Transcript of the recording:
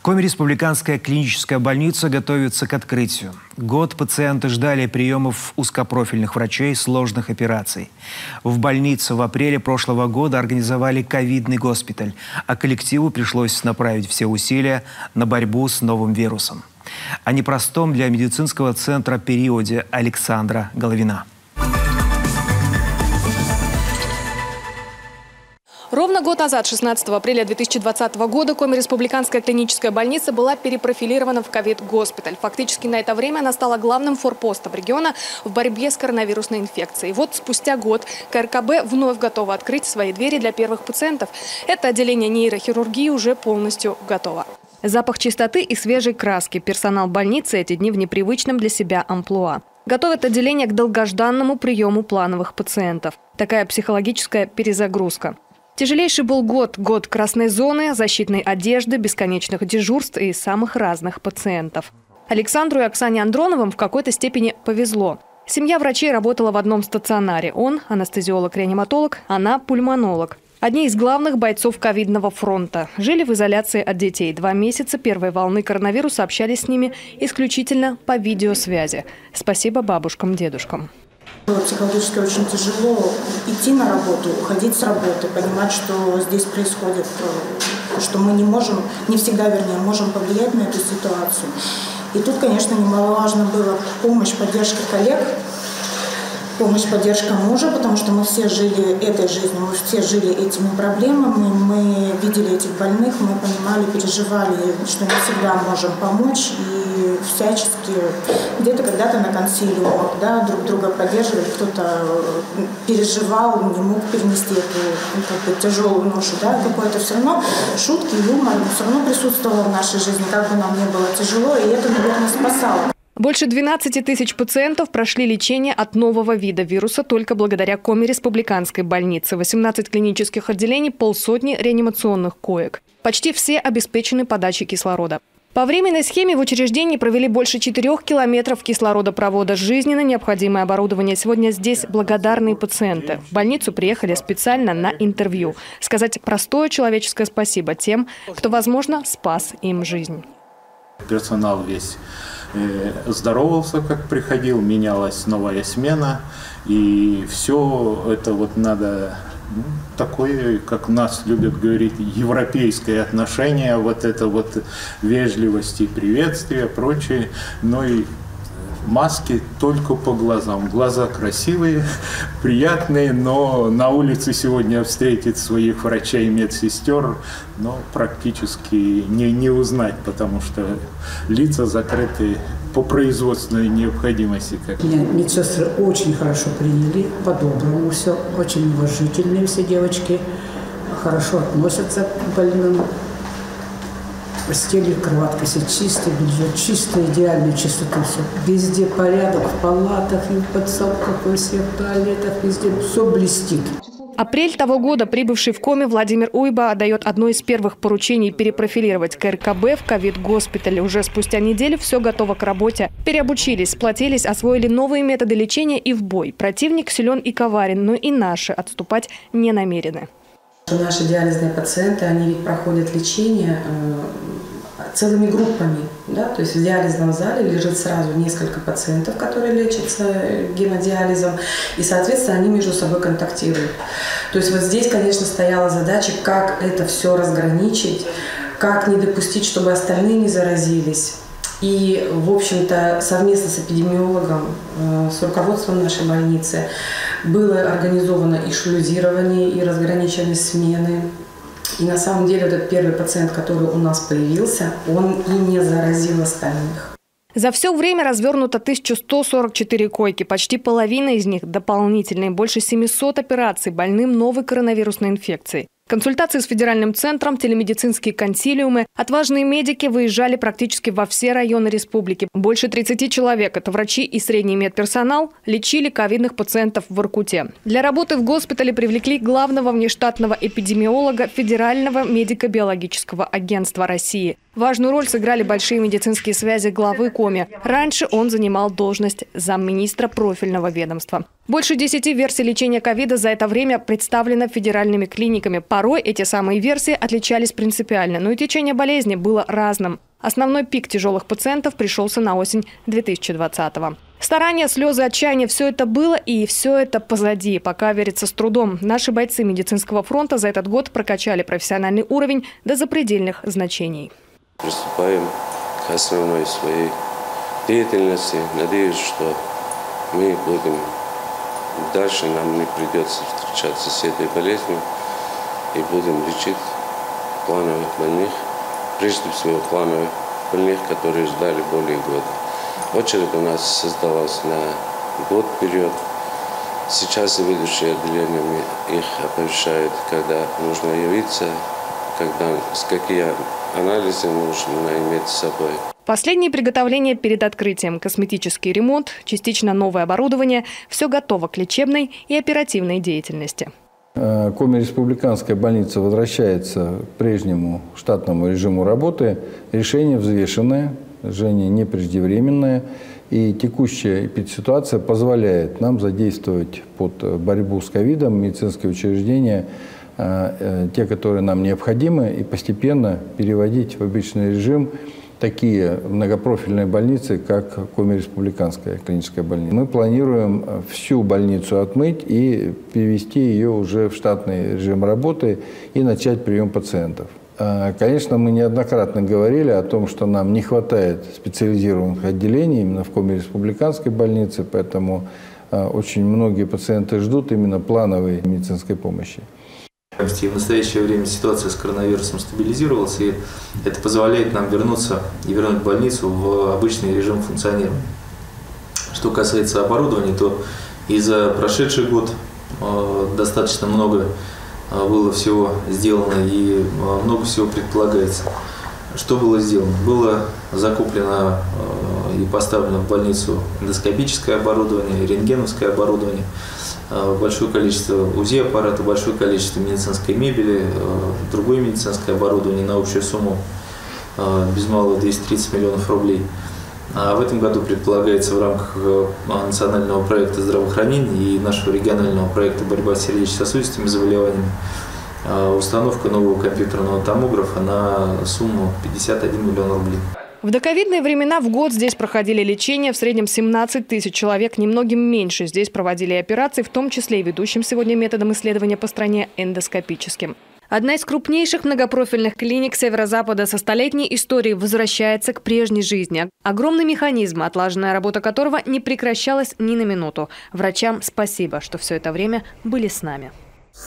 Коми-республиканская клиническая больница готовится к открытию. Год пациенты ждали приемов узкопрофильных врачей, сложных операций. В больнице в апреле прошлого года организовали ковидный госпиталь, а коллективу пришлось направить все усилия на борьбу с новым вирусом. О непростом для медицинского центра периоде Александра Головина. Ровно год назад, 16 апреля 2020 года, Коми-республиканская клиническая больница была перепрофилирована в ковид-госпиталь. Фактически на это время она стала главным форпостом региона в борьбе с коронавирусной инфекцией. Вот спустя год КРКБ вновь готова открыть свои двери для первых пациентов. Это отделение нейрохирургии уже полностью готово. Запах чистоты и свежей краски. Персонал больницы эти дни в непривычном для себя амплуа. Готовят отделение к долгожданному приему плановых пациентов. Такая психологическая перезагрузка. Тяжелейший был год красной зоны, защитной одежды, бесконечных дежурств и самых разных пациентов. Александру и Оксане Андроновым в какой-то степени повезло. Семья врачей работала в одном стационаре. Он – анестезиолог-реаниматолог, она – пульмонолог. Одни из главных бойцов ковидного фронта. Жили в изоляции от детей. 2 месяца первой волны коронавируса общались с ними исключительно по видеосвязи. Спасибо бабушкам, дедушкам. Психологически очень тяжело идти на работу, уходить с работы, понимать, что здесь происходит, что мы не всегда можем повлиять на эту ситуацию. И тут, конечно, немаловажно было помощь, поддержка коллег, помощь, поддержка мужа, потому что мы все жили этой жизнью, мы все жили этими проблемами, мы видели этих больных, мы понимали, переживали, что не всегда можем помочь и всячески где-то когда-то на консилиумах, да, друг друга поддерживали, кто-то переживал, не мог перенести эту тяжелую ношу, да, какое-то все равно шутки, юмор все равно присутствовало в нашей жизни, как бы нам ни было тяжело, и это, наверное, спасало. Больше 12 тысяч пациентов прошли лечение от нового вида вируса только благодаря Коми-республиканской больнице. 18 клинических отделений, 150 реанимационных коек. Почти все обеспечены подачей кислорода. По временной схеме в учреждении провели больше 4 километров кислородопровода. Жизненно необходимое оборудование. Сегодня здесь благодарные пациенты. В больницу приехали специально на интервью. Сказать простое человеческое спасибо тем, кто, возможно, спас им жизнь. Персонал весь здоровался, как приходил, менялась новая смена, и все это вот надо, такое, как нас любят говорить, европейское отношение, вот это вот вежливость и приветствие, прочее, но и маски только по глазам. Глаза красивые, приятные, но на улице сегодня встретить своих врачей и медсестер, но практически не узнать, потому что лица закрыты по производственной необходимости. Меня медсестры очень хорошо приняли, по-доброму все, очень уважительные все девочки, хорошо относятся к больным. Постели, кроватка все чистые, белье чистое, идеальная чистота, все. Везде порядок, в палатах, и в подсобках, во всех туалетах, везде все блестит. Апрель того года прибывший в Коми Владимир Уйба отдает одно из первых поручений перепрофилировать КРКБ в ковид-госпиталь. Уже спустя неделю все готово к работе. Переобучились, сплотились, освоили новые методы лечения и в бой. Противник силен и коварен, но и наши отступать не намерены. Наши диализные пациенты, они ведь проходят лечение целыми группами. Да? То есть в диализном зале лежит сразу несколько пациентов, которые лечатся гемодиализом, и, соответственно, они между собой контактируют. То есть вот здесь, конечно, стояла задача, как это все разграничить, как не допустить, чтобы остальные не заразились. И, в общем-то, совместно с эпидемиологом, с руководством нашей больницы было организовано и шлюзирование, и разграничены смены. И на самом деле этот первый пациент, который у нас появился, он и не заразил остальных. За все время развернуто 1144 койки. Почти половина из них дополнительные. Больше 700 операций больным новой коронавирусной инфекцией. Консультации с федеральным центром, телемедицинские консилиумы. Отважные медики выезжали практически во все районы республики. Больше 30 человек, это врачи и средний медперсонал, лечили ковидных пациентов в Воркуте. Для работы в госпитале привлекли главного внештатного эпидемиолога Федерального медико-биологического агентства России. Важную роль сыграли большие медицинские связи главы Коми. Раньше он занимал должность замминистра профильного ведомства. Больше 10 версий лечения ковида за это время представлено федеральными клиниками. Порой эти самые версии отличались принципиально, но и течение болезни было разным. Основной пик тяжелых пациентов пришелся на осень 2020-го. Старания, слезы, отчаяние – все это было и все это позади. Пока верится с трудом. Наши бойцы медицинского фронта за этот год прокачали профессиональный уровень до запредельных значений. Приступаем к основной своей деятельности. Надеюсь, что мы будем дальше, нам не придется встречаться с этой болезнью и будем лечить плановых больных, прежде всего плановых больных, которые ждали более года. Очередь у нас создалась на год вперед. Сейчас заведующие отделениями их оповещают, когда нужно явиться, какие анализы нужно иметь с собой. Последние приготовления перед открытием, косметический ремонт, частично новое оборудование – все готово к лечебной и оперативной деятельности. Коми республиканская больница возвращается к прежнему штатному режиму работы. Решение взвешенное, решение не преждевременное. И текущая эпидситуация позволяет нам задействовать под борьбу с ковидом медицинские учреждения, те, которые нам необходимы, и постепенно переводить в обычный режим такие многопрофильные больницы, как Коми республиканская клиническая больница. Мы планируем всю больницу отмыть и перевести ее уже в штатный режим работы и начать прием пациентов. Конечно, мы неоднократно говорили о том, что нам не хватает специализированных отделений именно в Коми республиканской больнице, поэтому очень многие пациенты ждут именно плановой медицинской помощи. В настоящее время ситуация с коронавирусом стабилизировалась, и это позволяет нам вернуться и вернуть больницу в обычный режим функционирования. Что касается оборудования, то и за прошедший год достаточно много было всего сделано и много всего предполагается. Что было сделано? Было закуплено и поставлено в больницу эндоскопическое оборудование, рентгеновское оборудование, большое количество УЗИ-аппаратов, большое количество медицинской мебели, другое медицинское оборудование на общую сумму без малого 230 миллионов рублей. А в этом году предполагается в рамках национального проекта здравоохранения и нашего регионального проекта борьба с сердечно-сосудистыми заболеваниями установка нового компьютерного томографа на сумму 51 миллион рублей. В доковидные времена в год здесь проходили лечение в среднем 17 тысяч человек, немногим меньше. Здесь проводили операции, в том числе и ведущим сегодня методом исследования по стране эндоскопическим. Одна из крупнейших многопрофильных клиник Северо-Запада со столетней историей возвращается к прежней жизни. Огромный механизм, отлаженная работа которого не прекращалась ни на минуту. Врачам спасибо, что все это время были с нами.